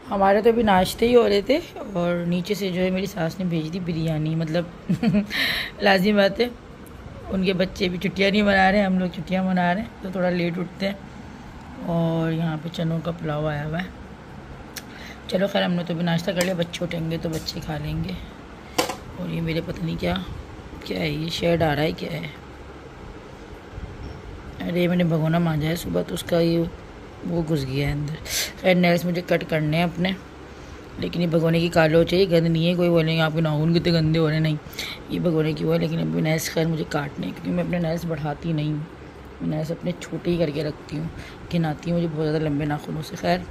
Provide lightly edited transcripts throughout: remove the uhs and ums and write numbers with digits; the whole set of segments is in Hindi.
हमारे तो अभी नाश्ते ही हो रहे थे और नीचे से जो है मेरी सास ने भेज दी बिरयानी। मतलब लाजिम बात है, उनके बच्चे भी छुट्टियां नहीं मना रहे हैं, हम लोग छुट्टियां मना रहे हैं तो थोड़ा लेट उठते हैं। और यहाँ पे चनों का पुलाव आया हुआ है। चलो खैर, हमने तो भी नाश्ता कर लिया, बच्चे उठेंगे तो बच्चे खा लेंगे। और ये मेरे पता नहीं क्या क्या है, ये शेड आ रहा है क्या है। अरे मैंने भगोना मांजा है सुबह तो उसका ये वो घुस गया है अंदर। खैर नेल्स मुझे कट करने हैं अपने, लेकिन ये भगोने की कालो चाहिए, गंद नहीं है। कोई बोलेंगे आपके नाखून कितने गंदे हो रहे हैं, नहीं ये भगोने की हुआ है। लेकिन अभी नेल्स खैर मुझे काटने, क्योंकि मैं अपने नेल्स बढ़ाती नहीं हूँ, मैं नेल्स अपने छोटे ही करके रखती हूँ, घिनाती हूँ मुझे बहुत ज़्यादा लंबे नाखूनों से। खैर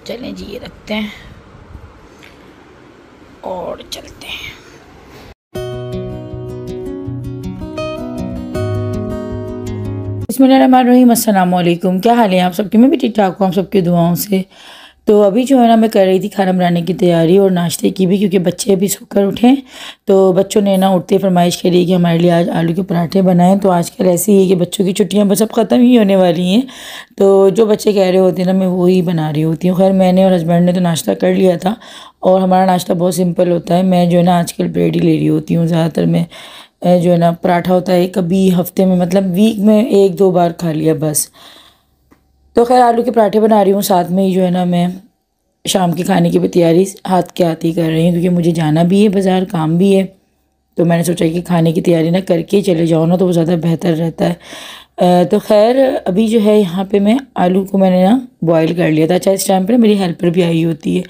चलें जी, ये रखते हैं और चलते हैं। बिस्मिल्लाहिर्रहमानिर्रहीम, अस्सलाम वालेकुम। क्या हाल है आप सबके? मैं भी ठीक ठाक हूँ आप सबकी दुआओं से। तो अभी जो है ना, मैं कर रही थी खाना बनाने की तैयारी और नाश्ते की भी, क्योंकि बच्चे अभी सोकर उठे। तो बच्चों ने ना उठते फरमाइश करी कि हमारे लिए आज आलू के पराठे बनाएं। तो आजकल ऐसे ही है कि बच्चों की छुट्टियां बस अब ख़त्म ही होने वाली हैं, तो जो बच्चे कह रहे होते हैं ना, मैं वही बना रही होती हूँ। खैर मैंने और हस्बैंड ने तो नाश्ता कर लिया था, और हमारा नाश्ता बहुत सिंपल होता है। मैं जो है ना आजकल ब्रेड ही ले रही होती हूँ ज़्यादातर। मैं जो है ना, पराठा होता है कभी हफ्ते में, मतलब वीक में 1-2 बार खा लिया बस। तो खैर आलू के पराठे बना रही हूँ, साथ में ही जो है ना मैं शाम की खाने की भी तैयारी हाथ के हाथ ही कर रही हूँ, क्योंकि मुझे जाना भी है बाज़ार, काम भी है। तो मैंने सोचा कि खाने की तैयारी ना करके ही चले जाओ ना, तो वो ज़्यादा बेहतर रहता है। तो खैर अभी जो है यहाँ पे मैं आलू को मैंने ना बॉईल कर लिया था। अच्छा, इस टाइम पर मेरी हेल्पर भी आई होती है,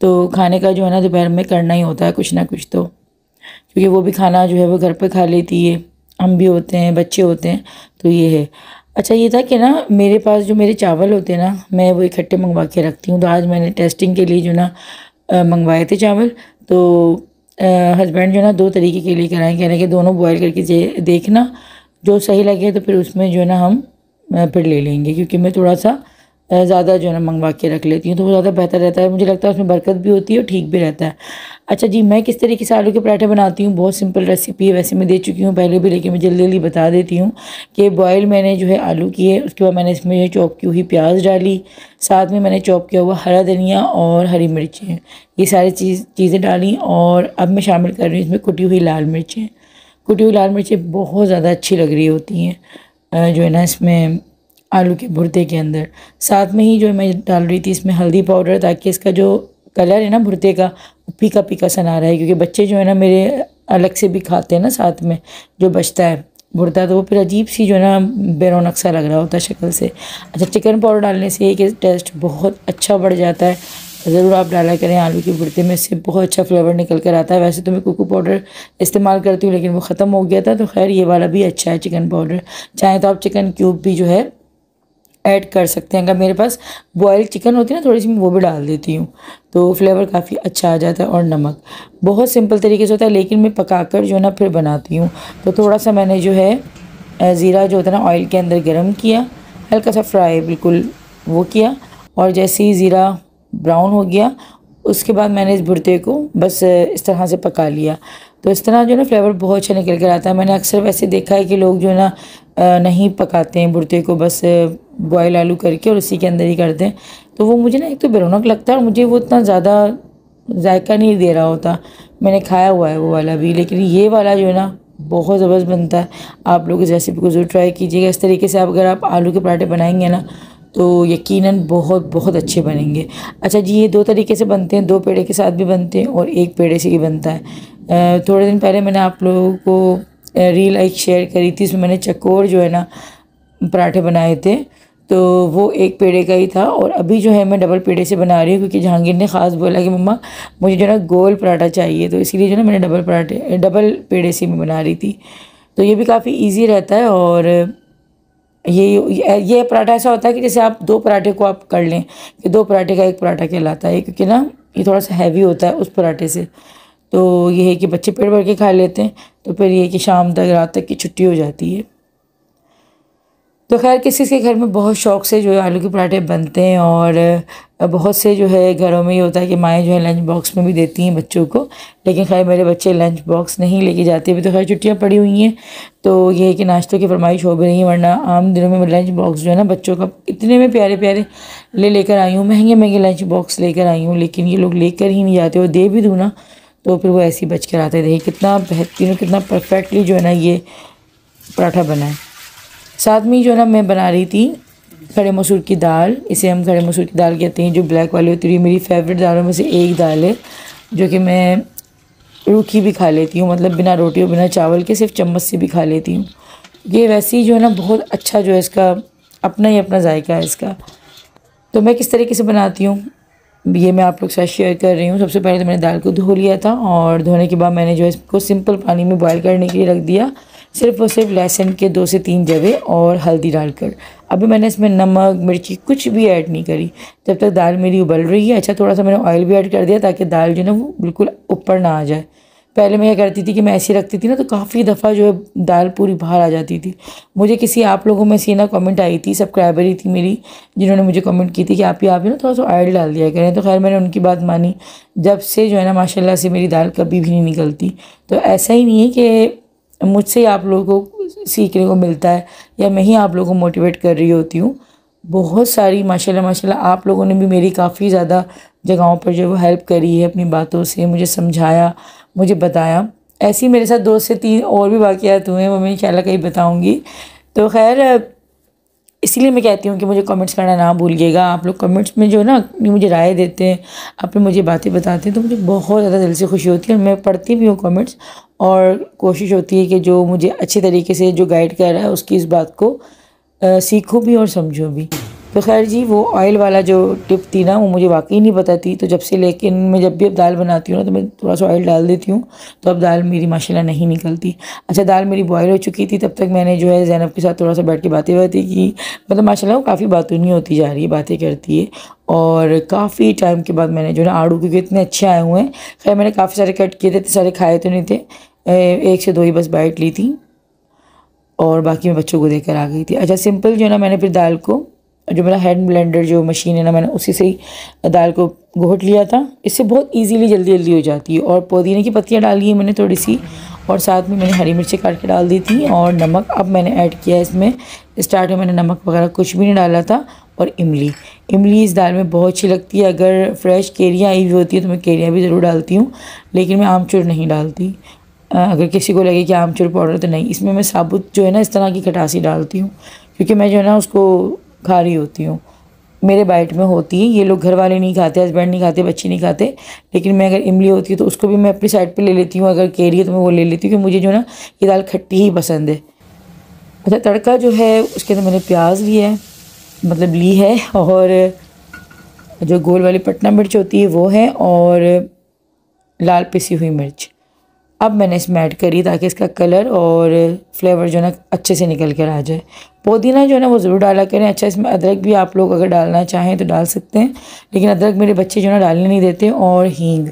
तो खाने का जो है ना दोपहर में करना ही होता है कुछ ना कुछ, तो क्योंकि वो भी खाना जो है वो घर पे खा लेती है, हम भी होते हैं, बच्चे होते हैं, तो ये है। अच्छा ये था कि ना मेरे पास जो मेरे चावल होते हैं ना, मैं वो इकट्ठे मंगवा के रखती हूँ। तो आज मैंने टेस्टिंग के लिए जो ना मंगवाए थे चावल। तो हस्बैंड जो ना 2 तरीके के लिए कराएं, कह रहे हैं कि दोनों बॉयल करके देखना, जो सही लगे तो फिर उसमें जो है ना हम फिर ले लेंगे, क्योंकि मैं थोड़ा सा ज़्यादा जो है ना मंगवा के रख लेती हूँ, तो वो ज़्यादा बेहतर रहता है। मुझे लगता है उसमें बरकत भी होती है और ठीक भी रहता है। अच्छा जी, मैं किस तरीके से आलू के पराठे बनाती हूँ, बहुत सिंपल रेसिपी है, वैसे मैं दे चुकी हूँ पहले भी, लेकिन मैं जल्दी जल्दी बता देती हूँ कि बॉयल मैंने जो है आलू किए, उसके बाद मैंने इसमें चॉप की हुई प्याज डाली, साथ में मैंने चॉप किया हुआ हरा धनिया और हरी मिर्चें, ये सारी चीज़ें डाली। और अब मैं शामिल कर रही हूँ इसमें कुटी हुई लाल मिर्चें। कुटी हुई लाल मिर्चें बहुत ज़्यादा अच्छी लग रही होती हैं जो है ना इसमें आलू के भुर्ते के अंदर। साथ में ही जो मैं डाल रही थी इसमें हल्दी पाउडर, ताकि इसका जो कलर है ना भुर्ते का, फीका फीका सा ना रहे, क्योंकि बच्चे जो है ना मेरे अलग से भी खाते हैं ना साथ में जो बचता है भुर्ता, तो वो फिर अजीब सी जो है ना बेरौनक सा लग रहा होता है शक्ल से। अच्छा, चिकन पाउडर डालने से ये कि टेस्ट बहुत अच्छा बढ़ जाता है, ज़रूर आप डाला करें आलू के भुर्ते में, इससे बहुत अच्छा फ्लेवर निकल कर आता है। वैसे तो मैं कुकू पाउडर इस्तेमाल करती हूँ, लेकिन वो ख़त्म हो गया था, तो खैर ये वाला भी अच्छा है चिकन पाउडर। चाहे तो आप चिकन क्यूब भी जो है ऐड कर सकते हैं। अगर मेरे पास बॉयल चिकन होती है ना थोड़ी सी, मैं वो भी डाल देती हूँ, तो फ्लेवर काफ़ी अच्छा आ जाता है। और नमक बहुत सिंपल तरीके से होता है, लेकिन मैं पकाकर जो है ना फिर बनाती हूँ। तो थोड़ा सा मैंने जो है ज़ीरा जो होता है ना ऑयल के अंदर गर्म किया, हल्का सा फ्राई बिल्कुल वो किया, और जैसे ही ज़ीरा ब्राउन हो गया उसके बाद मैंने इस भुर्ते को बस इस तरह से पका लिया। तो इस तरह जो है ना फ्लेवर बहुत अच्छा निकल कर आता है। मैंने अक्सर वैसे देखा है कि लोग जो है ना नहीं पकाते हैं भुर्ते को, बस बॉयल आलू करके और उसी के अंदर ही करते हैं, तो वो मुझे ना एक तो बेरौनक लगता है, और मुझे वो इतना ज़्यादा जायका नहीं दे रहा होता। मैंने खाया हुआ है वो वाला भी, लेकिन ये वाला जो है ना बहुत ज़बरदस्त बनता है। आप लोग इस रेसिपी को ज़रूर ट्राई कीजिएगा। इस तरीके से आप अगर आप आलू के पराठे बनाएंगे ना, तो यकीनन बहुत बहुत अच्छे बनेंगे। अच्छा जी, ये 2 तरीके से बनते हैं, 2 पेड़े के साथ भी बनते हैं और 1 पेड़े से ही बनता है। थोड़े दिन पहले मैंने आप लोगों को रील एक शेयर करी थी, इसमें मैंने चकोर जो है ना पराठे बनाए थे, तो वो 1 पेड़े का ही था। और अभी जो है मैं डबल पेड़े से बना रही हूँ, क्योंकि जहांगीर ने ख़ास बोला कि मम्मा मुझे जो है ना गोल पराठा चाहिए, तो इसीलिए जो है ना मैंने डबल पेड़े से मैं बना रही थी। तो ये भी काफ़ी ईजी रहता है। और ये पराठा ऐसा होता है कि जैसे आप 2 पराठे को आप कर लें, कि 2 पराठे का 1 पराठा कहलाता है, क्योंकि ना ये थोड़ा सा हैवी होता है उस पराठे से। तो ये है कि बच्चे पेट भर के खा लेते हैं, तो फिर ये है कि शाम तक रात तक की छुट्टी हो जाती है। तो खैर किसी के घर में बहुत शौक़ से जो है आलू के पराठे बनते हैं, और बहुत से जो है घरों में ये होता है कि माएँ जो है लंच बॉक्स में भी देती हैं बच्चों को, लेकिन खैर मेरे बच्चे लंच बॉक्स नहीं लेके जाते। अभी तो खैर छुट्टियाँ पड़ी हुई हैं, तो ये है कि नाश्तों की फरमाइश हो भी रही है, वरना आम दिनों में लंच बॉक्स जो है ना बच्चों का इतने में प्यारे प्यारे लेकर आई हूँ, महंगे महंगे लंच बॉक्स लेकर आई हूँ, लेकिन ये लोग लेकर ही नहीं जाते। और दे भी दूँ ना तो फिर वो ऐसे ही बच कर आते। देखिए कितना बेहतरीन, कितना परफेक्टली जो है ना ये पराठा बना है। साथ में जो है ना मैं बना रही थी खड़े मसूर की दाल, इसे हम खड़े मसूर की दाल कहते हैं, जो ब्लैक वाली होती है। मेरी फेवरेट दालों में से एक दाल है जो कि मैं रूखी भी खा लेती हूँ, मतलब बिना रोटी और बिना चावल के, सिर्फ चम्मच से भी खा लेती हूँ। ये वैसे ही जो है ना बहुत अच्छा जो है इसका अपना ही अपना जायका है इसका। तो मैं किस तरीके से बनाती हूँ ये मैं आप लोग के साथ शेयर कर रही हूँ। सबसे पहले तो मैंने दाल को धो लिया था और धोने के बाद मैंने जो है इसको सिंपल पानी में बॉयल करने के लिए रख दिया, सिर्फ और सिर्फ लहसुन के 2 से 3 जवे और हल्दी डालकर। अभी मैंने इसमें नमक मिर्ची कुछ भी ऐड नहीं करी जब तक दाल मेरी उबल रही है। अच्छा थोड़ा सा मैंने ऑयल भी ऐड कर दिया ताकि दाल जो है ना वो बिल्कुल ऊपर ना आ जाए। पहले मैं क्या करती थी कि मैं ऐसी रखती थी ना तो काफ़ी दफ़ा जो है दाल पूरी बाहर आ जाती थी। मुझे किसी आप लोगों में से ना कमेंट आई थी, सब्सक्राइबर ही थी मेरी, जिन्होंने मुझे कमेंट की थी कि आप ही ना थोड़ा सा ऑयल डाल दिया करें। तो खैर मैंने उनकी बात मानी, जब से जो है ना माशाल्लाह से मेरी दाल कभी भी नहीं निकलती। तो ऐसा ही नहीं है कि मुझसे ही आप लोगों को सीखने को मिलता है या मैं ही आप लोगों को मोटिवेट कर रही होती हूँ। बहुत सारी माशाल्लाह माशाल्लाह आप लोगों ने भी मेरी काफ़ी ज़्यादा जगहों पर जो वो हेल्प करी है, अपनी बातों से मुझे समझाया, मुझे बताया। ऐसे ही मेरे साथ 2 से 3 और भी वाक़यात हुए हैं, वो मैं इंशाल्लाह कहीं बताऊँगी। तो खैर इसीलिए मैं कहती हूँ कि मुझे कमेंट्स करना ना भूलिएगा। आप लोग कमेंट्स में जो ना मुझे राय देते हैं, अपनी मुझे बातें बताते हैं, तो मुझे बहुत ज़्यादा दिल से खुशी होती है और मैं पढ़ती भी हूँ कमेंट्स। और कोशिश होती है कि जो मुझे अच्छे तरीके से जो गाइड कर रहा है उसकी इस बात को सीखूँ भी और समझूँ भी। तो खैर जी वो ऑयल वाला जो टिप थी ना वो मुझे वाकई नहीं पता थी। तो जब से लेकिन मैं जब भी अब दाल बनाती हूँ ना तो मैं थोड़ा सा ऑयल डाल देती हूँ, तो अब दाल मेरी माशाल्लाह नहीं निकलती। अच्छा दाल मेरी बॉयल हो चुकी थी, तब तक मैंने जो है ज़ैनब के साथ थोड़ा सा बैठ के बातें की। मतलब माशाल्लाह वो काफ़ी बातूनी होती जा रही है, बातें करती है। और काफ़ी टाइम के बाद मैंने जो है आड़ू, क्योंकि इतने अच्छे आए हुए हैं, खैर मैंने काफ़ी सारे कट किए थे, सारे खाए तो नहीं थे, 1 से 2 ही बस बाइट ली थी और बाकी मैं बच्चों को देकर आ गई थी। अच्छा सिंपल जो है ना मैंने फिर दाल को, जो मेरा हैंड ब्लेंडर जो मशीन है ना, मैंने उसी से ही दाल को घोट लिया था। इससे बहुत इजीली जल्दी जल्दी हो जाती है। और पुदीने की पत्तियाँ डाली है मैंने थोड़ी सी, और साथ में मैंने हरी मिर्ची काट के डाल दी थी और नमक अब मैंने ऐड किया है इसमें। स्टार्ट में मैंने नमक वगैरह कुछ भी नहीं डाला था। और इमली इस दाल में बहुत अच्छी लगती है। अगर फ्रेश केरियाँ आई हुई होती है तो मैं केरियाँ भी ज़रूर डालती हूँ, लेकिन मैं आमचूर नहीं डालती। अगर किसी को लगे कि आमचूर पाउडर, तो नहीं, इसमें मैं साबुत जो है ना इस तरह की खटासी डालती हूँ, क्योंकि मैं जो है ना उसको खा रही होती हूँ, मेरे बाइट में होती है। ये लोग घर वाले नहीं खाते, हस्बैंड नहीं खाते, बच्चे नहीं खाते, लेकिन मैं अगर इमली होती है तो उसको भी मैं अपनी साइड पे ले लेती हूँ। अगर केरी है तो मैं वो ले लेती हूँ, क्योंकि मुझे जो है ना ये दाल खट्टी ही पसंद है। अच्छा तड़का जो है उसके अंदर मैंने प्याज लिया है, मतलब ली है, और जो गोल वाली पटना मिर्च होती है वो है, और लाल पिसी हुई मिर्च अब मैंने इसमें ऐड करी, ताकि इसका कलर और फ्लेवर जो है ना अच्छे से निकल कर आ जाए। पुदीना जो है ना वो ज़रूर डाला करें। अच्छा इसमें अदरक भी आप लोग अगर डालना चाहें तो डाल सकते हैं, लेकिन अदरक मेरे बच्चे जो है ना डालने नहीं देते। और हींग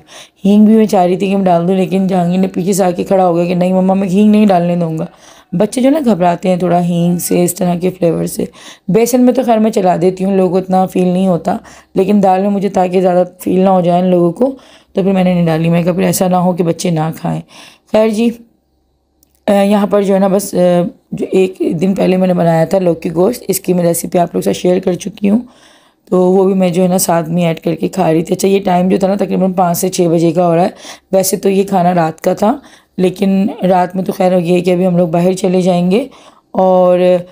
भी मैं चाह रही थी कि मैं डाल दूँ, लेकिन जहांगीर ने पीछे से आके खड़ा हो गया कि नहीं मम्मा मैं हींग नहीं डालने दूँगा। बच्चे जो ना घबराते हैं थोड़ा हींग से, इस तरह के फ्लेवर से। बेसन में तो खैर मैं चला देती हूँ, लोगों को इतना फ़ील नहीं होता, लेकिन दाल में मुझे ताकि ज़्यादा फ़ील ना हो जाए इन लोगों को, तो फिर मैंने नहीं डाली। मैं कहा फिर ऐसा ना हो कि बच्चे ना खाएं। खैर जी यहाँ पर जो है ना बस जो 1 दिन पहले मैंने बनाया था लौकी गोश्त, इसकी मैं रेसिपी आप लोग से शेयर कर चुकी हूँ, तो वो भी मैं जो है ना साथ में ऐड करके खा रही थी। अच्छा ये टाइम जो था ना तकरीबन 5 से 6 बजे का हो रहा है। वैसे तो ये खाना रात का था, लेकिन रात में तो खैर ये है कि अभी हम लोग बाहर चले जाएंगे, और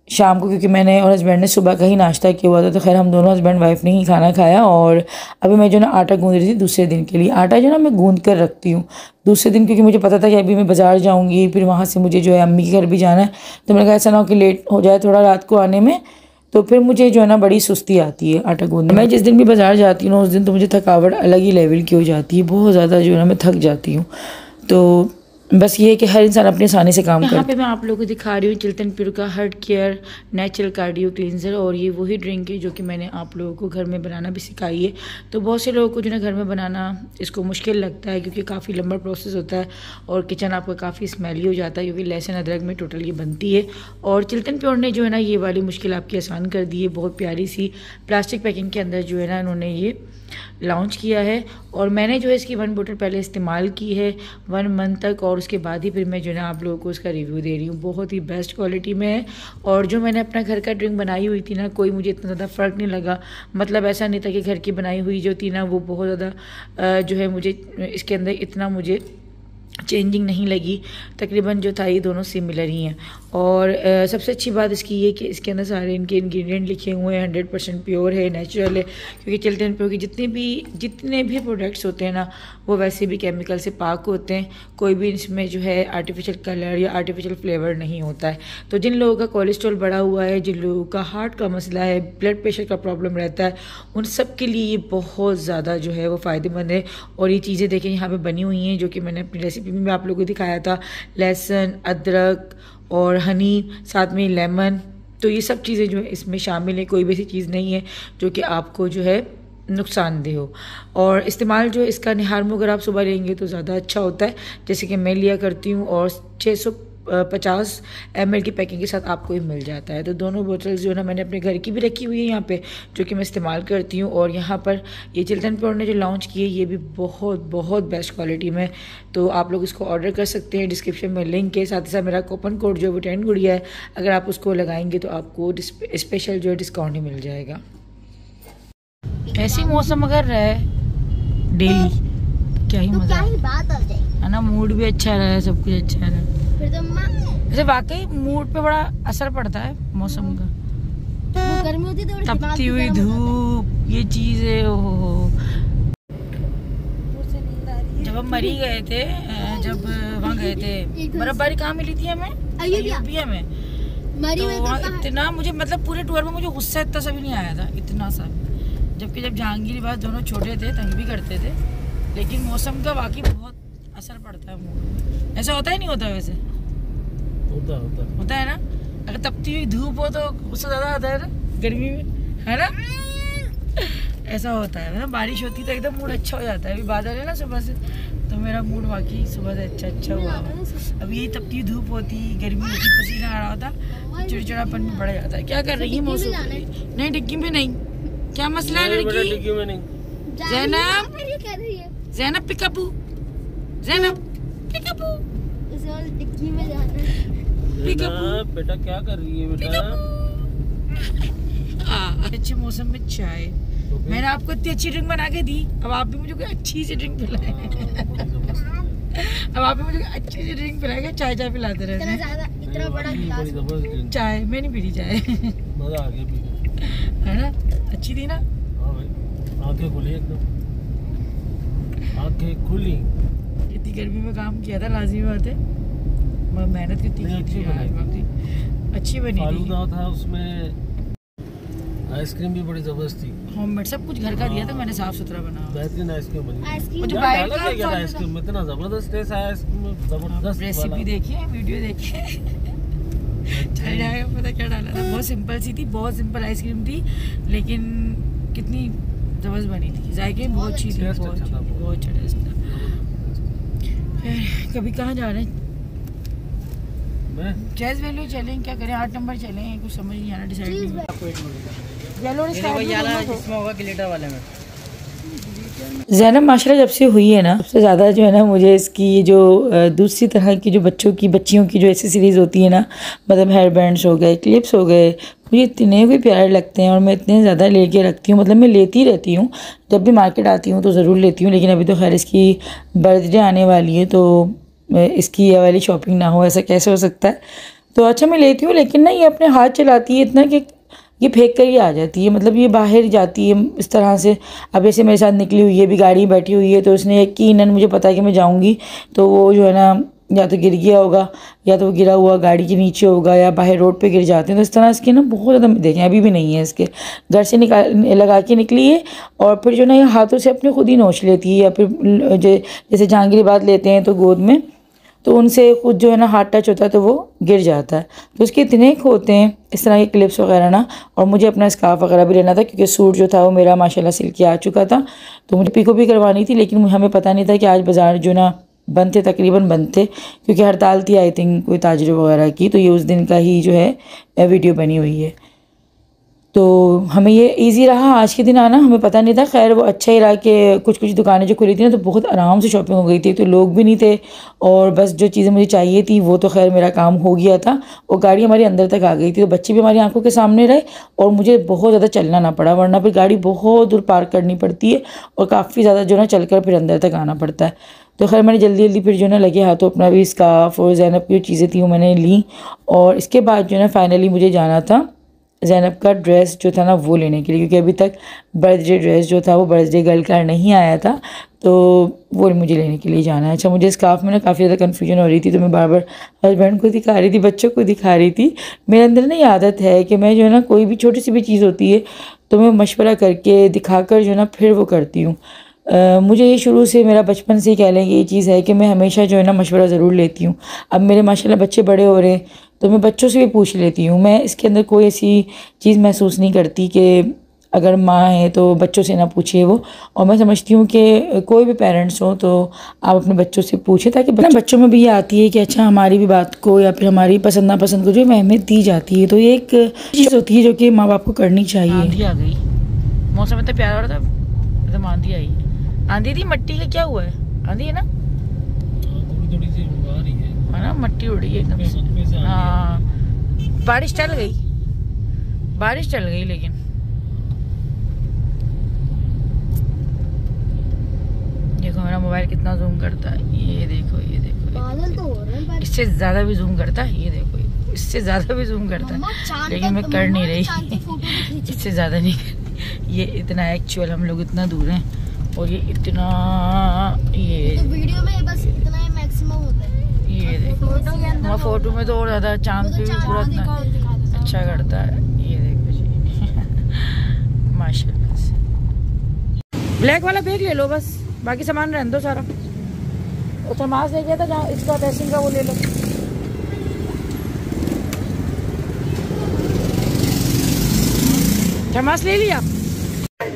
शाम को क्योंकि मैंने और हस्बैंड ने सुबह का ही नाश्ता किया हुआ था, तो खैर हम दोनों हस्बैंड वाइफ ने ही खाना खाया। और अभी मैं जो ना आटा गूंद रही थी दूसरे दिन के लिए। आटा जो ना मैं गूंद कर रखती हूँ दूसरे दिन, क्योंकि मुझे पता था कि अभी मैं बाज़ार जाऊँगी, फिर वहाँ से मुझे जो है अम्मी के घर भी जाना है, तो मैंने कहा ऐसा ना हो कि लेट हो जाए थोड़ा रात को आने में, तो फिर मुझे जो है ना बड़ी सुस्ती आती है आटा गूंदने में। मैं जिस दिन भी बाज़ार जाती हूँ ना उस दिन तो मुझे थकावट अलग ही लेवल की हो जाती है, बहुत ज़्यादा जो है ना मैं थक जाती हूँ। तो बस ये है कि हर इंसान अपनी आसानी से काम करे। यहाँ पे मैं आप लोगों को दिखा रही हूँ चिल्तन प्योर का heart care natural cardio cleanser, और ये वही ड्रिंक है जो कि मैंने आप लोगों को घर में बनाना भी सिखाई है। तो बहुत से लोगों को जो है घर में बनाना इसको मुश्किल लगता है, क्योंकि काफ़ी लंबा प्रोसेस होता है और किचन आपका काफ़ी स्मेली हो जाता है, क्योंकि लहसुन अदरक में टोटल ये बनती है। और चिल्तन प्योर ने जो है ना ये वाली मुश्किल आपकी आसान कर दी है। बहुत प्यारी सी प्लास्टिक पैकिंग के अंदर जो है ना इन्होंने ये लॉन्च किया है, और मैंने जो है इसकी 1 बोतल पहले इस्तेमाल की है 1 मंथ तक, और उसके बाद ही फिर मैं जो है ना आप लोगों को उसका रिव्यू दे रही हूँ। बहुत ही बेस्ट क्वालिटी में है, और जो मैंने अपना घर का ड्रिंक बनाई हुई थी ना, कोई मुझे इतना ज़्यादा फ़र्क नहीं लगा। मतलब ऐसा नहीं था कि घर की बनाई हुई जो थी ना वो बहुत ज़्यादा जो है मुझे इसके अंदर इतना मुझे चेंजिंग नहीं लगी। तकरीबन जो था ये दोनों सिमिलर ही हैं। और सबसे अच्छी बात इसकी ये कि इसके अंदर सारे इनके इंग्रेडिएंट लिखे हुए हैं, 100% प्योर है, नेचुरल है। क्योंकि चिल्तन प्योर के जितने भी प्रोडक्ट्स होते हैं ना वो वैसे भी केमिकल से पाक होते हैं। कोई भी इसमें जो है आर्टिफिशियल कलर या आर्टिफिशियल फ्लेवर नहीं होता है। तो जिन लोगों का कोलेस्ट्रॉल बढ़ा हुआ है, जिन लोगों का हार्ट का मसला है, ब्लड प्रेशर का प्रॉब्लम रहता है, उन सब के लिए ये बहुत ज़्यादा जो है वो फ़ायदेमंद है। और ये चीज़ें देखें यहाँ पर बनी हुई हैं, जो कि मैंने अपनी रेसिपी में आप लोगों को दिखाया था। लहसुन, अदरक और हनी, साथ में लेमन, तो ये सब चीज़ें जो है इसमें शामिल है। कोई भी ऐसी चीज़ नहीं है जो कि आपको जो है नुकसानदेह हो। और इस्तेमाल जो इसका निहारमो अगर आप सुबह लेंगे तो ज़्यादा अच्छा होता है, जैसे कि मैं लिया करती हूँ, और 650 ml की पैकिंग के साथ आपको ही मिल जाता है। तो दोनों बोतल्स जो है ना मैंने अपने घर की भी रखी हुई है यहाँ पे, जो कि मैं इस्तेमाल करती हूँ। और यहाँ पर ये चिल्तन प्योर ने जो लॉन्च की है ये भी बहुत बहुत बेस्ट क्वालिटी में, तो आप लोग इसको ऑर्डर कर सकते हैं। डिस्क्रिप्शन में लिंक है, साथ ही साथ मेरा कूपन कोड जो वो 10 गुड़िया है, अगर आप उसको लगाएंगे तो आपको स्पेशल जो है डिस्काउंट ही मिल जाएगा। ऐसी मौसम अगर रहे डेली क्या ही मजा है ना, मूड भी अच्छा रहा, सब कुछ अच्छा रहा। वैसे वाकई मूड पे बड़ा असर पड़ता है मौसम का। गर्मी होती है तो तपती हुई धूप, ये चीज है। ओहो, जब हम मरी गए थे, जब वहाँ गए थे, बर्फबारी कहाँ मिली थी हमें? अयोध्या में। तो वहाँ इतना मुझे, मतलब पूरे टूर में मुझे गुस्सा इतना सा भी नहीं आया था, इतना सा। जबकि जब जहांगीर बात दोनों छोटे थे तंग भी करते थे, लेकिन मौसम का वाकई बहुत असर पड़ता है मूड। ऐसा होता ही नहीं होता? वैसे होता है ना। अगर तपती हुई धूप हो तो उससे ज़्यादा आता है ना गर्मी में, है ना? ऐसा होता है ना। बारिश होती तो एकदम मूड अच्छा हो जाता है। अभी बादल है ना सुबह से, तो मेरा मूड वाकई सुबह से अच्छा हुआ। अब यही तपती धूप होती, गर्मी होती, पसीना आ रहा होता, चिड़चिड़ापन भी बढ़ जाता है। क्या कर रही है मौसम? नहीं, डिग्गी में नहीं। क्या मसला है लड़की? डिग्गी में नहीं। ज़ैनब पिकअपू, ज़ैनब पिकअपू, डिग्गी में जाना। बेटा क्या कर रही है बेटा? अच्छे मौसम में चाय, मैंने आपको इतनी अच्छी ड्रिंक बना के दी, अब आप भी मुझे कोई अच्छी सी ड्रिंक पिलाए। अब आप भी मुझे अच्छी सी ड्रिंक पिलाएंगे, चाय पिलाते रहते हैं। इतना बड़ा गिलास चाय, मैं नहीं पी रही चाय। मजा आ गया, है ना? अच्छी थी ना? हाँ भाई, आंखें खुली एकदम, आंखें खुली। इतनी गर्मी में काम किया था, लाजिमी बात है। मेहनत कितनी की थी यार, अच्छी बनी थी। था उसमें आइसक्रीम भी बड़ी जबरदस्त थी, होममेड, सब कुछ घर का दिया था मैंने, साफ सुथरा बना, बेहतरीन आइसक्रीम बनी। मुझे बाहर का आइसक्रीम में इतना जबरदस्त टेस्ट आया, आइसक्रीम में जबरदस्त। रेसिपी देखिए, वीडियो देखिए, चल जाएगा पता क्या डाला था। बहुत सिंपल सी थी, बहुत सिंपल आइसक्रीम थी, लेकिन कितनी जबरदस्त बनी थी, जायके में बहुत अच्छी थी, बहुत अच्छा टेस्ट था। कभी कहाँ जा रहे हैं? जैज वैल्यू चलें, क्या करें? 8 नंबर चलें, कुछ समझ नहीं आ रहा, डिसाइड नहीं। ज़ैनब माशाल्लाह जब से हुई है ना, सबसे ज़्यादा जो है ना मुझे इसकी ये जो दूसरी तरह की जो बच्चियों की जो एक्सेसरीज़ होती है ना, मतलब हेयर बैंड्स हो गए, क्लिप्स हो गए, मुझे इतने भी प्यारे लगते हैं और मैं इतने ज़्यादा लेके रखती हूँ। मतलब मैं लेती रहती हूँ, जब भी मार्केट आती हूँ तो ज़रूर लेती हूँ, लेकिन अभी तो खैर इसकी बर्थडे आने वाली है, तो इसकी ये वाली शॉपिंग ना हो, ऐसा कैसे हो सकता है? तो अच्छा मैं लेती हूँ, लेकिन ना ये अपने हाथ चलाती है इतना कि ये फेंक कर ही आ जाती है। मतलब ये बाहर जाती है इस तरह से। अब ऐसे मेरे साथ निकली हुई है, भी गाड़ी में बैठी हुई है, तो उसने यकीनन मुझे पता है कि मैं जाऊँगी, तो वो जो है ना या तो गिर गया होगा, या तो वो गिरा हुआ गाड़ी के नीचे होगा, या बाहर रोड पे गिर जाते हैं। तो इस तरह इसके ना बहुत ज़्यादा देखें, अभी भी नहीं है इसके, घर से लगा के निकली है, और फिर जो ना ये हाथों से अपने खुद ही नोच लेती है, या फिर जैसे जहांगीर बात लेते हैं तो गोद में तो उनसे खुद जो है ना हाथ टच होता है तो वो गिर जाता है। तो उसके इतने होते हैं इस तरह के क्लिप्स वगैरह ना। और मुझे अपना स्कार्फ वगैरह भी लेना था क्योंकि सूट जो था वो मेरा माशाल्लाह सिल के आ चुका था, तो मुझे पिको भी करवानी थी, लेकिन हमें पता नहीं था कि आज बाज़ार जो ना बंद थे, तकरीबन बंद थे क्योंकि हड़ताल थी आई थिंक कोई ताजर वगैरह की। तो ये उस दिन का ही जो है वीडियो बनी हुई है। तो हमें ये इजी रहा आज के दिन आना, हमें पता नहीं था। खैर वो अच्छा ही रहा कि कुछ कुछ दुकानें जो खुली थी ना तो बहुत आराम से शॉपिंग हो गई थी, तो लोग भी नहीं थे और बस जो चीज़ें मुझे चाहिए थी वो तो खैर मेरा काम हो गया था। और गाड़ी हमारी अंदर तक आ गई थी, तो बच्चे भी हमारी आंखों के सामने रहे और मुझे बहुत ज़्यादा चलना ना पड़ा, वरना फिर गाड़ी बहुत दूर पार्क करनी पड़ती है और काफ़ी ज़्यादा जो ना चल कर फिर अंदर तक आना पड़ता है। तो खैर मैंने जल्दी जल्दी फिर जो ना लगे हाथों अपना भी स्कार्फ और ज़ैनब की जो चीज़ें थी वो मैंने ली। और इसके बाद जो ना फाइनली मुझे जाना था ज़ैनब का ड्रेस जो था ना वो लेने के लिए, क्योंकि अभी तक बर्थडे ड्रेस जो था वो बर्थडे गर्ल का नहीं आया था, तो वो मुझे लेने के लिए जाना है। अच्छा, मुझे स्कार्फ में ना काफ़ी ज़्यादा कन्फ्यूजन हो रही थी, तो मैं बार बार हस्बैंड को दिखा रही थी, बच्चों को दिखा रही थी। मेरे अंदर ना ये आदत है कि मैं जो है ना कोई भी छोटी सी भी चीज़ होती है तो मैं मशवरा करके दिखाकर जो है ना फिर वो करती हूँ। मुझे ये शुरू से मेरा बचपन से ही कह लें कि ये चीज़ है कि मैं हमेशा जो है ना मशवरा ज़रूर लेती हूँ। अब मेरे माशाल्लाह बच्चे बड़े हो रहे हैं तो मैं बच्चों से भी पूछ लेती हूँ। मैं इसके अंदर कोई ऐसी चीज़ महसूस नहीं करती कि अगर माँ है तो बच्चों से ना पूछिए वो। और मैं समझती हूँ कि कोई भी पेरेंट्स हो तो आप अपने बच्चों से पूछें, ताकि बच्चों में भी ये आती है कि अच्छा हमारी भी बात को या फिर हमारी पसंद नापसंद को जो है अहमियत दी जाती है। तो ये एक चीज़ होती है जो कि माँ बाप को करनी चाहिए। आंधी आ गई, मौसम इतना प्यारा हो रहा था, एकदम आंधी आई। आंधी थी, मट्टी का क्या हुआ है? आंधी है ना, थोड़ी सी आ रही है ना, मट्टी उड़ रही है एकदम से। हाँ, बारिश टल गई, बारिश टल गई, लेकिन देखो मेरा मोबाइल कितना जूम करता है, ये देखो, ये देखो, इससे ज्यादा भी जूम करता है, ये देखो इससे ज्यादा भी जूम करता है, लेकिन मैं कर नहीं रही, इससे ज्यादा नहीं। ये इतना एक्चुअल हम लोग इतना दूर हैं और ये इतना, ये तो वीडियो में बस इतना ही मैक्सिमम होता है। ये देखो फोटो में तो और ज्यादा चांद पे भी पूरा इतना अच्छा करता है। ये देखो जी माशाल्लाह से। ब्लैक वाला बैग ले लो बस, बाकी सामान रहने दो सारा। और थर्मास ले गया था जहाँ इसका ड्रेसिंग का, वो ले लो। थर्मास ले लिया,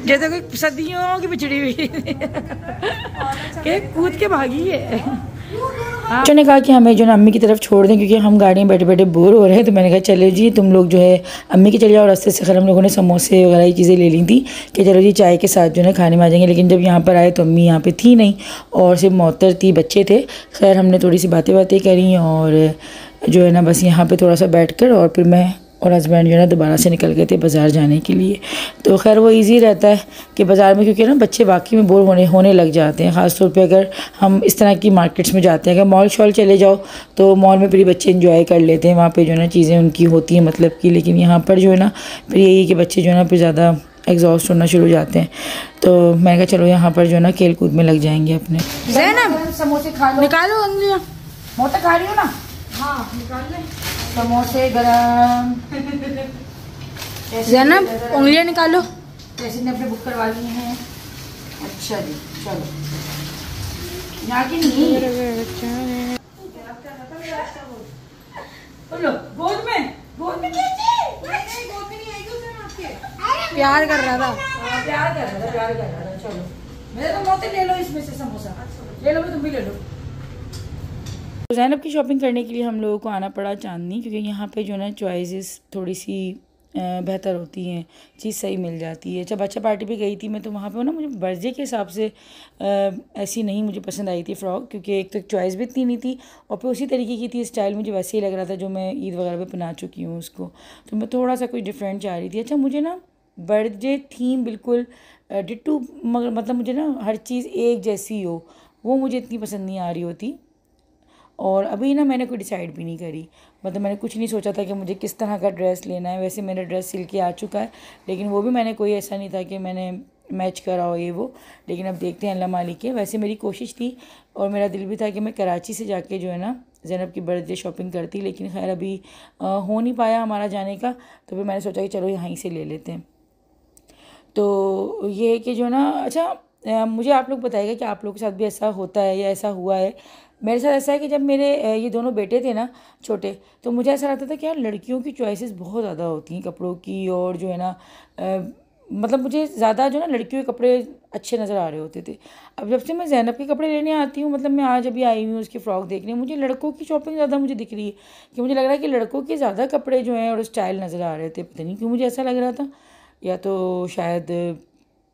जैसे कोई सदियों की बिछड़ी हुई के कूद के भागी है। बच्चों ने कहा कि हमें जो ना अम्मी की तरफ छोड़ दें क्योंकि हम गाड़ी में बैठे बैठे बोर हो रहे हैं। तो मैंने कहा चलो जी तुम लोग जो है अम्मी के चले जाओ रास्ते से। खैर हम लोगों ने समोसे वगैरह ये चीज़ें ले ली थी कि चलो जी चाय के साथ जो है खाने में आ जाएंगे। लेकिन जब यहाँ पर आए तो अम्मी यहाँ पे थी नहीं और सिर्फ मोहतर थी, बच्चे थे। खैर हमने थोड़ी सी बातें करी और जो है ना बस यहाँ पर थोड़ा सा बैठ कर और फिर मैं और हस्बैंड जो है ना दोबारा से निकल गए थे बाज़ार जाने के लिए। तो खैर वो इजी रहता है कि बाज़ार में, क्योंकि ना बच्चे वाकई में बोर होने लग जाते हैं, ख़ास तौर पे अगर हम इस तरह की मार्केट्स में जाते हैं। अगर मॉल शॉल चले जाओ तो मॉल में फिर बच्चे इंजॉय कर लेते हैं, वहाँ पे जो है ना चीज़ें उनकी होती हैं मतलब की। लेकिन यहाँ पर जो है ना फिर यही है कि बच्चे जो है ना फिर ज़्यादा एग्जॉस्ट होना शुरू हो जाते हैं। तो मैंने कहा चलो यहाँ पर जो है ना खेल कूद में लग जाएंगे अपने। समोसे खा लो, निकालो अंगलियाँ, मोटा खा रही हो ना? हाँ निकाल लें समोसे गरम। ज़ैनब उंगलियां निकालो, जैसे ने अपने बुक करवा ली हैं। अच्छा जी चलो, यहाँ की नहीं गोद में प्यार कर रहा था, प्यार कर रहा था। चलो मेरे तो मोते ले लो, इसमें से समोसा ले लो, तुम भी ले लो। ज़ैनब की शॉपिंग करने के लिए हम लोगों को आना पड़ा चांदनी, क्योंकि यहाँ पे जो ना चॉइसेस थोड़ी सी बेहतर होती हैं, चीज़ सही मिल जाती है। जब बच्चा पार्टी पे गई थी मैं तो वहाँ पे ना मुझे बर्थडे के हिसाब से ऐसी नहीं मुझे पसंद आई थी फ़्रॉक, क्योंकि एक तो चॉइस भी इतनी नहीं थी और फिर उसी तरीके की थी, स्टाइल मुझे वैसे ही लग रहा था जो मैं ईद वगैरह पे पहना चुकी हूँ उसको। तो मैं थोड़ा सा कुछ डिफरेंट चाह रही थी। अच्छा मुझे ना बर्थडे थीम बिल्कुल डिट्टू, मगर मतलब मुझे ना हर चीज़ एक जैसी हो, वो मुझे इतनी पसंद नहीं आ रही होती। और अभी ना मैंने कोई डिसाइड भी नहीं करी, मतलब मैंने कुछ नहीं सोचा था कि मुझे किस तरह का ड्रेस लेना है। वैसे मेरा ड्रेस सिल के आ चुका है, लेकिन वो भी मैंने कोई ऐसा नहीं था कि मैंने मैच करा हो ये वो। लेकिन अब देखते हैं अल्लाह मालिक है। वैसे मेरी कोशिश थी और मेरा दिल भी था कि मैं कराची से जाके जो है ना ज़ैनब की बर्थडे शॉपिंग करती, लेकिन खैर अभी हो नहीं पाया हमारा जाने का। तो फिर मैंने सोचा कि चलो यहाँ से ले लेते हैं। तो ये है कि जो ना अच्छा मुझे आप लोग बताइएगा कि आप लोगों के साथ भी ऐसा होता है या ऐसा हुआ है। मेरे साथ ऐसा है कि जब मेरे ये दोनों बेटे थे ना छोटे, तो मुझे ऐसा लगता था कि यार लड़कियों की चॉइसेस बहुत ज़्यादा होती हैं कपड़ों की, और जो है ना मतलब मुझे ज़्यादा जो ना लड़कियों के कपड़े अच्छे नज़र आ रहे होते थे। अब जब से मैं ज़ैनब के कपड़े लेने आती हूँ, मतलब मैं आज अभी आई हूँ उसकी फ़्रॉक देखने, मुझे लड़कों की शॉपिंग ज़्यादा मुझे दिख रही है, कि मुझे लग रहा है कि लड़कों के ज़्यादा कपड़े जो हैं और स्टाइल नज़र आ रहे थे। पता नहीं क्यों मुझे ऐसा लग रहा था, या तो शायद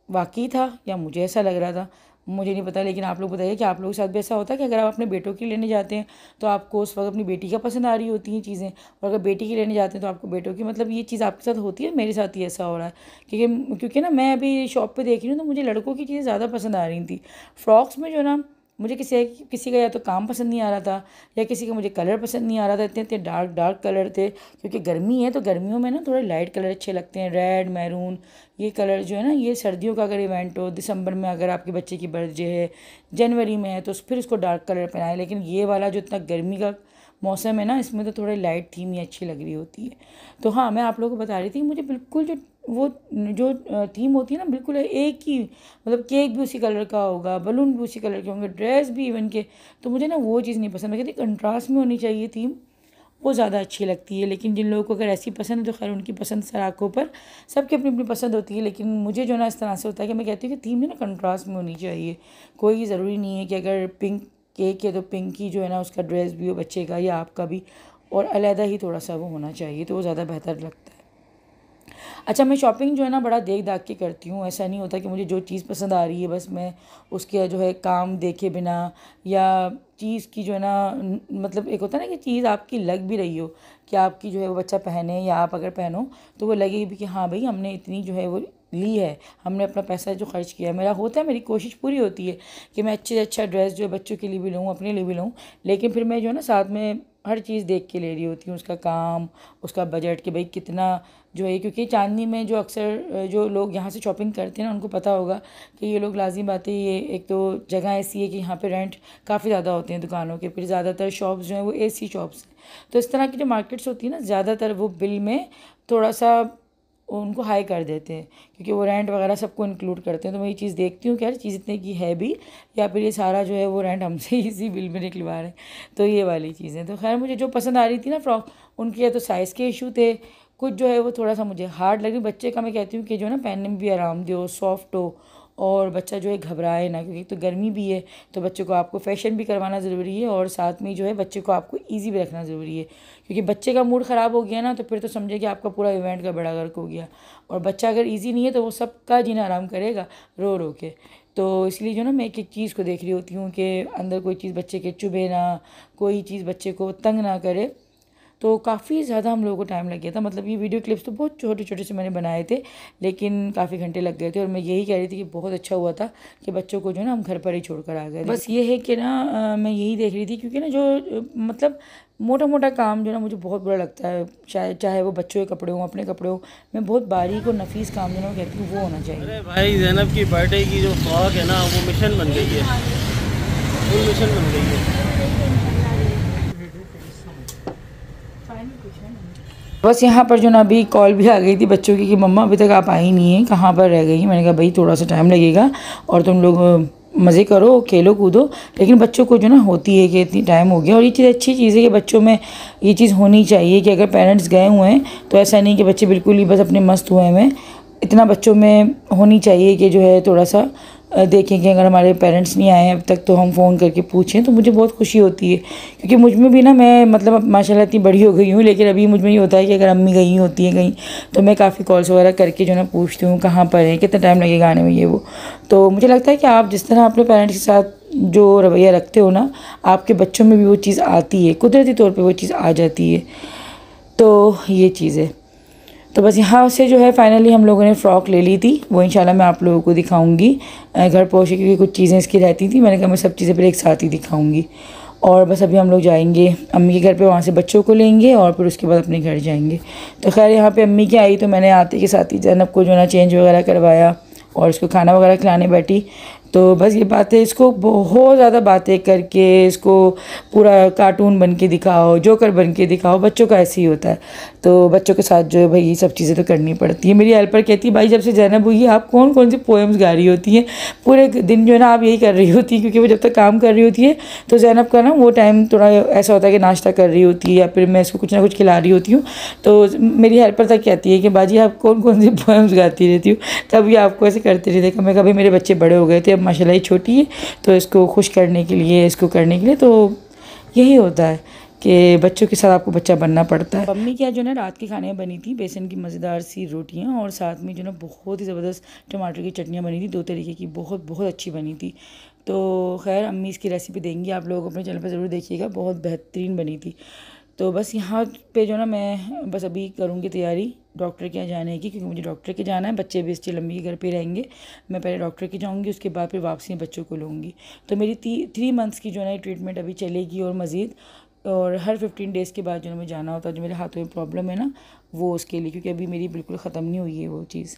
वाकई था या मुझे ऐसा लग रहा था, मुझे नहीं पता। लेकिन आप लोग बताइए कि आप लोगों के साथ भी ऐसा होता है कि अगर आप अपने बेटों की लेने जाते हैं तो आपको उस वक्त अपनी बेटी का पसंद आ रही होती हैं चीज़ें, और अगर बेटी की लेने जाते हैं तो आपको बेटों की, मतलब ये चीज़ आपके साथ होती है। मेरे साथ ही ऐसा हो रहा है, क्योंकि ना मैं अभी शॉप पे देख रही हूँ तो मुझे लड़कों की चीज़ें ज़्यादा पसंद आ रही थी। फ्रॉक्स में जो ना मुझे किसी का या तो काम पसंद नहीं आ रहा था, या किसी का मुझे कलर पसंद नहीं आ रहा था। इतने इतने डार्क डार्क कलर थे, क्योंकि गर्मी है तो गर्मियों में ना थोड़े लाइट कलर अच्छे लगते हैं, रेड मैरून ये कलर जो है ना, ये सर्दियों का अगर इवेंट हो, दिसंबर में अगर आपके बच्चे की बर्थडे है, जनवरी में है, तो फिर उसको डार्क कलर पहनाए। लेकिन ये वाला जो इतना गर्मी का मौसम है ना, इसमें तो थोड़े लाइट थीम ही अच्छी लग रही होती है। तो हाँ, मैं आप लोगों को बता रही थी, मुझे बिल्कुल जो थीम होती है ना, बिल्कुल एक ही, मतलब केक भी उसी कलर का होगा, बलून भी उसी कलर के होंगे, ड्रेस भी इवन के, तो मुझे ना वो चीज़ नहीं पसंद। मैं कहती कंट्रास्ट में होनी चाहिए थीम, वो ज़्यादा अच्छी लगती है। लेकिन जिन लोगों को अगर ऐसी पसंद है तो खैर उनकी पसंद सराखों पर, सबकी अपनी अपनी पसंद होती है। लेकिन मुझे जो ना इस तरह से होता है कि मैं कहती हूँ कि थीम ना कंट्रास्ट में होनी चाहिए। कोई ज़रूरी नहीं है कि अगर पिंक केक है तो पिंक की जो है ना उसका ड्रेस भी हो बच्चे का या आपका भी, और अलहदा ही थोड़ा सा वो होना चाहिए, तो वो ज़्यादा बेहतर लगता है। अच्छा, मैं शॉपिंग जो है ना बड़ा देख दाख के करती हूँ। ऐसा नहीं होता कि मुझे जो चीज़ पसंद आ रही है बस मैं उसके जो है काम देखे बिना, या चीज़ की जो है ना मतलब एक होता है ना कि चीज़ आपकी लग भी रही हो, कि आपकी जो है वो बच्चा पहने या आप अगर पहनो तो वो लगे भी कि हाँ भाई हमने इतनी जो है वो ली है, हमने अपना पैसा जो खर्च किया है। मेरा होता है, मेरी कोशिश पूरी होती है कि मैं अच्छे से अच्छा ड्रेस जो है बच्चों के लिए भी लूँ, अपने लिए भी लूँ। लेकिन फिर मैं जो है ना साथ में हर चीज़ देख के ले रही होती हूँ, उसका काम, उसका बजट, कि भाई कितना जो है, क्योंकि चांदनी में जो अक्सर जो लोग यहाँ से शॉपिंग करते हैं ना उनको पता होगा कि ये लोग लाजिम बात है, ये एक तो जगह ऐसी है कि यहाँ पे रेंट काफ़ी ज़्यादा होते हैं दुकानों के, फिर ज़्यादातर शॉप्स जो हैं वो एसी शॉप्स हैं। तो इस तरह की जो मार्केट्स होती है ना, ज़्यादातर वो बिल में थोड़ा सा उनको हाई कर देते हैं, क्योंकि वो रेंट वगैरह सबको इंक्लूड करते हैं। तो मैं ये चीज़ देखती हूँ कि यार चीज़ इतने की है भी, या फिर ये सारा जो है वो रेंट हमसे इसी बिल में निकलवा रहे हैं। तो ये वाली चीज़ें, तो खैर मुझे जो पसंद आ रही थी ना फ्रॉक, उनके या तो साइज़ के इशू थे, कुछ जो है वो थोड़ा सा मुझे हार्ड लगी। बच्चे का मैं कहती हूँ कि जो है ना पहनने में भी आरामदेह हो, सॉफ्ट हो, और बच्चा जो है घबराए ना, क्योंकि तो गर्मी भी है तो बच्चे को आपको फैशन भी करवाना ज़रूरी है, और साथ में जो है बच्चे को आपको ईजी भी रखना ज़रूरी है। क्योंकि बच्चे का मूड ख़राब हो गया ना तो फिर तो समझे कि आपका पूरा इवेंट का बेड़ा गर्क हो गया। और बच्चा अगर ईजी नहीं है तो वो सबका जीना आराम करेगा रो रो के। तो इसलिए जो ना मैं एक एक चीज़ को देख रही होती हूँ कि अंदर कोई चीज़ बच्चे के चुभे ना, कोई चीज़ बच्चे को तंग ना करे। तो काफ़ी ज़्यादा हम लोगों को टाइम लग गया था। मतलब ये वीडियो क्लिप्स तो बहुत छोटे छोटे से मैंने बनाए थे, लेकिन काफ़ी घंटे लग गए थे। और मैं यही कह रही थी कि बहुत अच्छा हुआ था कि बच्चों को जो ना हम घर पर ही छोड़ कर आ गए। बस ये है कि ना मैं यही देख रही थी, क्योंकि ना जो मतलब मोटा मोटा काम जो ना मुझे बहुत बुरा लगता है, चाहे वो बच्चों के कपड़े हों, अपने कपड़े हों, मैं बहुत बारीक और नफीस काम जो ना कहती हूँ वो होना चाहिए। अरे भाई, ज़ैनब की बर्थडे की जो फ्रॉक है ना वो मिशन बन गई है, फुल मिशन बन गई है। बस यहाँ पर जो ना अभी कॉल भी आ गई थी बच्चों की कि मम्मा अभी तक आप आई नहीं हैं, कहाँ पर रह गई। मैंने कहा भाई थोड़ा सा टाइम लगेगा और तुम लोग मज़े करो, खेलो कूदो। लेकिन बच्चों को जो ना होती है कि इतनी टाइम हो गया। और ये चीज़ अच्छी चीज़ है कि बच्चों में ये चीज़ होनी चाहिए कि अगर पेरेंट्स गए हुए हैं तो ऐसा नहीं कि बच्चे बिल्कुल ही बस अपने मस्त हुए हैं। इतना बच्चों में होनी चाहिए कि जो है थोड़ा सा देखें कि अगर हमारे पेरेंट्स नहीं आए हैं अब तक तो हम फ़ोन करके पूछें, तो मुझे बहुत खुशी होती है। क्योंकि मुझ में भी ना, मैं मतलब अब माशाल्लाह इतनी बड़ी हो गई हूँ, लेकिन अभी मुझ में ये होता है कि अगर अम्मी गई होती हैं कहीं तो मैं काफ़ी कॉल्स वगैरह करके जो ना पूछती हूँ कहाँ पर है, कितना टाइम लगेगा आने में, ये वो। तो मुझे लगता है कि आप जिस तरह अपने पेरेंट्स के साथ जो रवैया रखते हो ना, आपके बच्चों में भी वो चीज़ आती है, कुदरती तौर पर वो चीज़ आ जाती है। तो ये चीज़ है। तो बस यहाँ से जो है फाइनली हम लोगों ने फ़्रॉक ले ली थी, वो इंशाल्लाह मैं आप लोगों को दिखाऊंगी घर पहुँचे, क्योंकि कुछ चीज़ें इसकी रहती थी। मैंने कहा मैं सब चीज़ें पहले एक साथ ही दिखाऊंगी। और बस अभी हम लोग जाएंगे अम्मी के घर पे, वहाँ से बच्चों को लेंगे और फिर उसके बाद अपने घर जाएंगे। तो खैर यहाँ पे अम्मी की आई तो मैंने आते के साथ ही ज़ैनब को जो ना चेंज वगैरह करवाया और उसको खाना वगैरह खिलाने बैठी। तो बस ये बातें, इसको बहुत ज़्यादा बातें करके इसको पूरा कार्टून बन के दिखाओ, जोकर बन के दिखाओ, बच्चों का ऐसे ही होता है। तो बच्चों के साथ जो है भाई ये सब चीज़ें तो करनी पड़ती है। मेरी हेल्पर कहती है भाई जब से ज़ैनब हुई है आप कौन कौन सी पोएम्स गा रही होती हैं, पूरे दिन जो है ना आप यही कर रही होती है, क्योंकि वो जब तक काम कर रही होती है तो ज़ैनब का ना वो टाइम थोड़ा ऐसा होता है कि नाश्ता कर रही होती है या फिर मैं इसको कुछ ना कुछ खिला रही होती हूँ। तो मेरी हेल्पर तक कहती है कि बाजी आप कौन कौन सी पोएम्स गाती रहती हो, तभी आपको ऐसे करते रहते। मैं कभी मेरे बच्चे बड़े हो गए थे, अब माशाल्लाह ये छोटी है तो इसको खुश करने के लिए, इसको करने के लिए तो यही होता है कि बच्चों के साथ आपको बच्चा बनना पड़ता है। मम्मी क्या जो ना रात के खाने में बनी थी बेसन की मज़ेदार सी रोटियां और साथ में जो ना बहुत ही ज़बरदस्त टमाटर की चटनियाँ बनी थी, 2 तरीके की, बहुत बहुत अच्छी बनी थी। तो खैर अम्मी इसकी रेसिपी देंगी, आप लोग अपने चैनल पर ज़रूर देखिएगा, बहुत बेहतरीन बनी थी। तो बस यहाँ पे जो ना मैं बस अभी करूँगी तैयारी डॉक्टर के यहाँ जाने की, क्योंकि मुझे डॉक्टर के जाना है। बच्चे भी इससे लंबी घर पे रहेंगे, मैं पहले डॉक्टर के जाऊँगी, उसके बाद फिर वापसी में बच्चों को लूँगी। तो मेरी 3 मंथ्स की जो है ट्रीटमेंट अभी चलेगी और मज़ीद, और हर 15 डेज़ के बाद जो है मुझे जाना होता है। जो मेरे हाथों में प्रॉब्लम है ना वो उसके लिए, क्योंकि अभी मेरी बिल्कुल ख़त्म नहीं हुई है वो चीज़।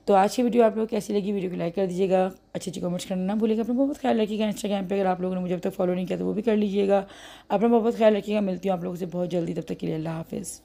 तो आज की वीडियो आप लोग कैसी लगी, वीडियो को लाइक कर दीजिएगा, अच्छी कमेंट्स करना ना भूलिएगा। अपना बहुत ख्याल रखिएगा। इंस्टाग्राम पे अगर आप लोगों ने मुझे अब तक फॉलो नहीं किया तो वो भी कर लीजिएगा। अपना बहुत ख्याल रखिएगा। मिलती हूँ आप लोगों से बहुत जल्दी, तब तक के लिए अल्लाह हाफ़िज़।